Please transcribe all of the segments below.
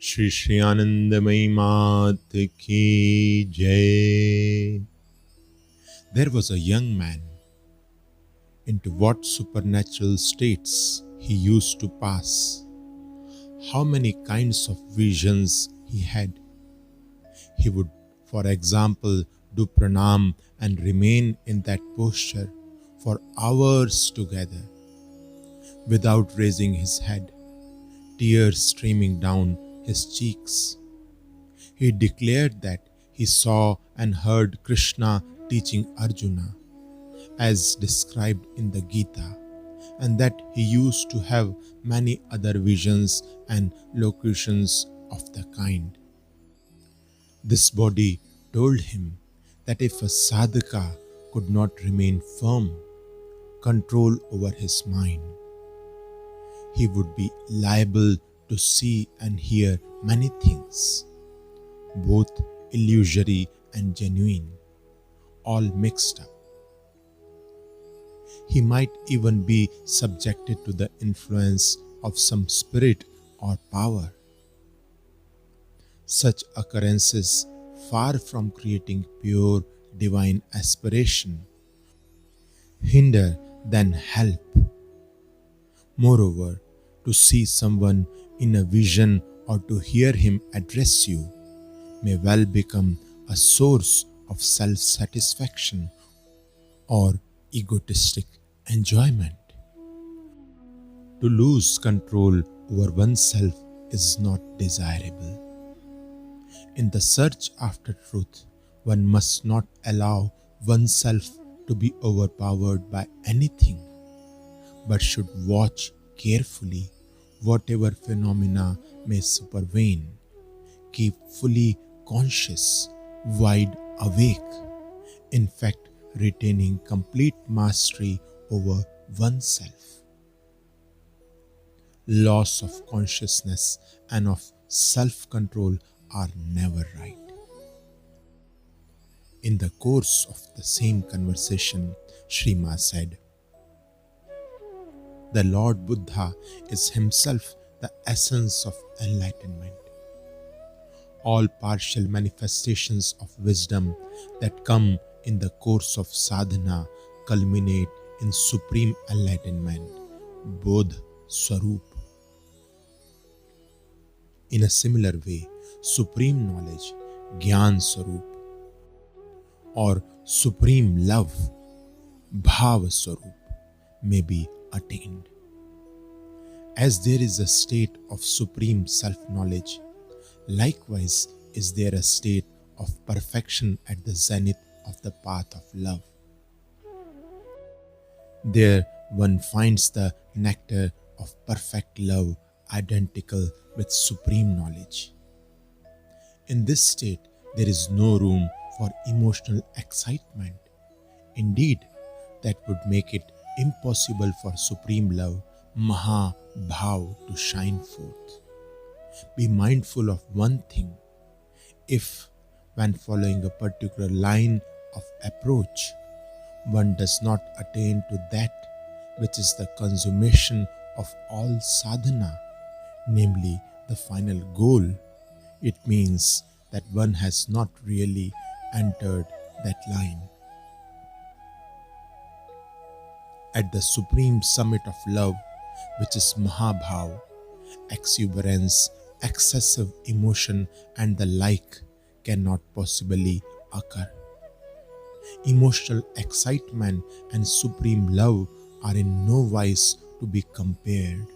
Sri Anandamayi Ma ki Jai. There was a young man, into what supernatural states he used to pass. How many kinds of visions he had. He would, for example, do pranam and remain in that posture for hours together without raising his head, tears streaming down his cheeks. He declared that he saw and heard Krishna teaching Arjuna as described in the Gita, and that he used to have many other visions and locutions of the kind. This body told him that if a sadhaka could not remain firm, control over his mind, he would be liable to see and hear many things, both illusory and genuine, all mixed up. He might even be subjected to the influence of some spirit or power. Such occurrences, far from creating pure divine aspiration, hinder than help. Moreover, to see someone in a vision or to hear him address you may well become a source of self-satisfaction or egotistic enjoyment. To lose control over oneself is not desirable. In the search after truth, one must not allow oneself to be overpowered by anything, but should watch carefully whatever phenomena may supervene, keep fully conscious, wide awake, in fact retaining complete mastery over oneself. Loss of consciousness and of self-control are never right. In the course of the same conversation, Sri Ma said, "The Lord Buddha is himself the essence of enlightenment. All partial manifestations of wisdom that come in the course of sadhana culminate in supreme enlightenment, Bodh Swarup. In a similar way, supreme knowledge, Gyan Swarup, or supreme love, Bhav Swarup, may be attained. As there is a state of supreme self-knowledge, likewise is there a state of perfection at the zenith of the path of love. There one finds the nectar of perfect love identical with supreme knowledge. In this state, there is no room for emotional excitement. Indeed, that would make it impossible for supreme love, Maha Bhav, to shine forth. Be mindful of one thing. If, when following a particular line of approach, one does not attain to that which is the consummation of all sadhana, namely the final goal, it means that one has not really entered that line. At the supreme summit of love, which is Mahabhav, exuberance, excessive emotion and the like cannot possibly occur. Emotional excitement and supreme love are in no wise to be compared.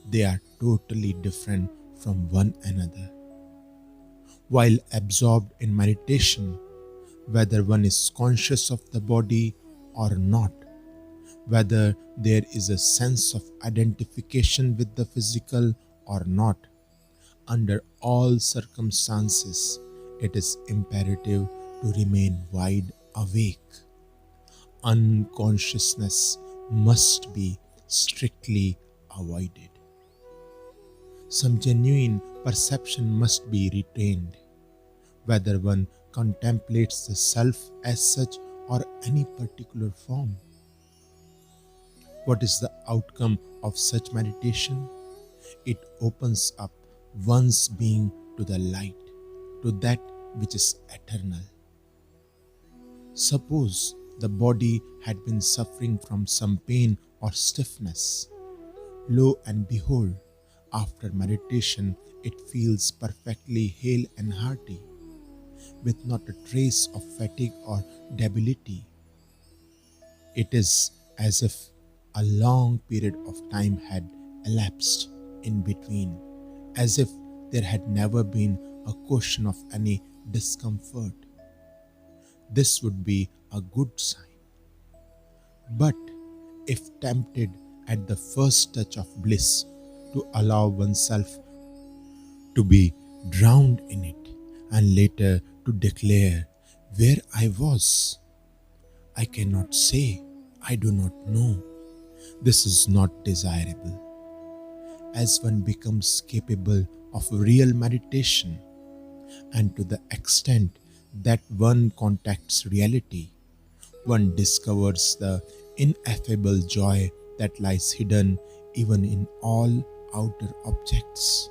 They are totally different from one another. While absorbed in meditation, whether one is conscious of the body or not, whether there is a sense of identification with the physical or not, under all circumstances, it is imperative to remain wide awake. Unconsciousness must be strictly avoided. Some genuine perception must be retained, whether one contemplates the self as such or any particular form. What is the outcome of such meditation? It opens up once being to the light, to that which is eternal. Suppose the body had been suffering from some pain or stiffness. Lo and behold, after meditation, it feels perfectly hale and hearty, with not a trace of fatigue or debility. It is as if a long period of time had elapsed in between, as if there had never been a question of any discomfort. This would be a good sign. But if tempted at the first touch of bliss to allow oneself to be drowned in it and later to declare where I was, I cannot say, I do not know. This is not desirable. As one becomes capable of real meditation, and to the extent that one contacts reality, one discovers the ineffable joy that lies hidden even in all outer objects.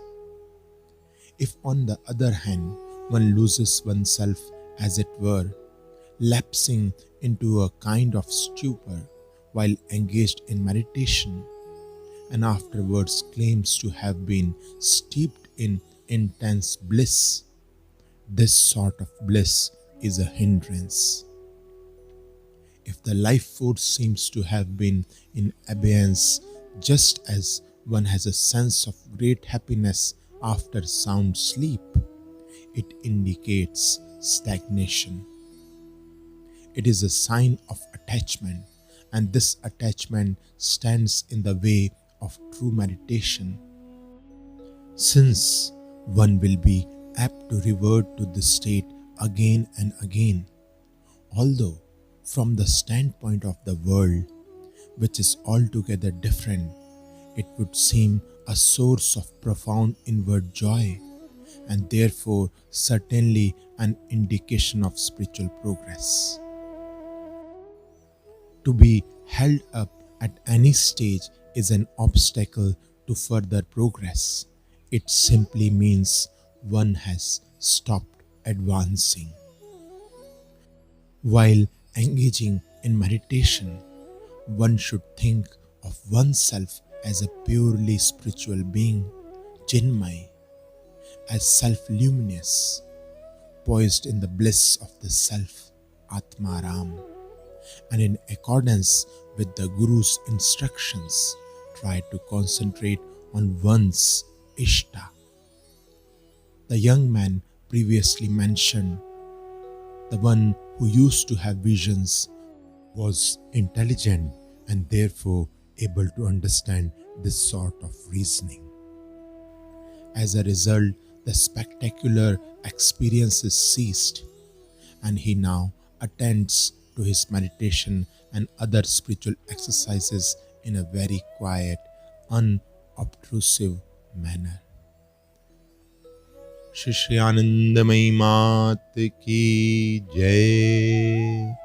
If, on the other hand, one loses oneself, as it were, lapsing into a kind of stupor while engaged in meditation, and afterwards claims to have been steeped in intense bliss, this sort of bliss is a hindrance. If the life force seems to have been in abeyance, just as one has a sense of great happiness after sound sleep, it indicates stagnation. It is a sign of attachment, and this attachment stands in the way of true meditation, since one will be apt to revert to this state again and again, although from the standpoint of the world, which is altogether different, it would seem a source of profound inward joy, and therefore certainly an indication of spiritual progress. To be held up at any stage is an obstacle to further progress. It simply means one has stopped advancing. While engaging in meditation, one should think of oneself as a purely spiritual being, Chinmay, as self-luminous, poised in the bliss of the self, Atmaram, and in accordance with the Guru's instructions, try to concentrate on one's Ishta. The young man previously mentioned, the one who used to have visions, was intelligent and therefore able to understand this sort of reasoning. As a result, the spectacular experiences ceased, and he now attends to his meditation and other spiritual exercises in a very quiet, unobtrusive manner. Sri Anandamayi Ma ki Jai.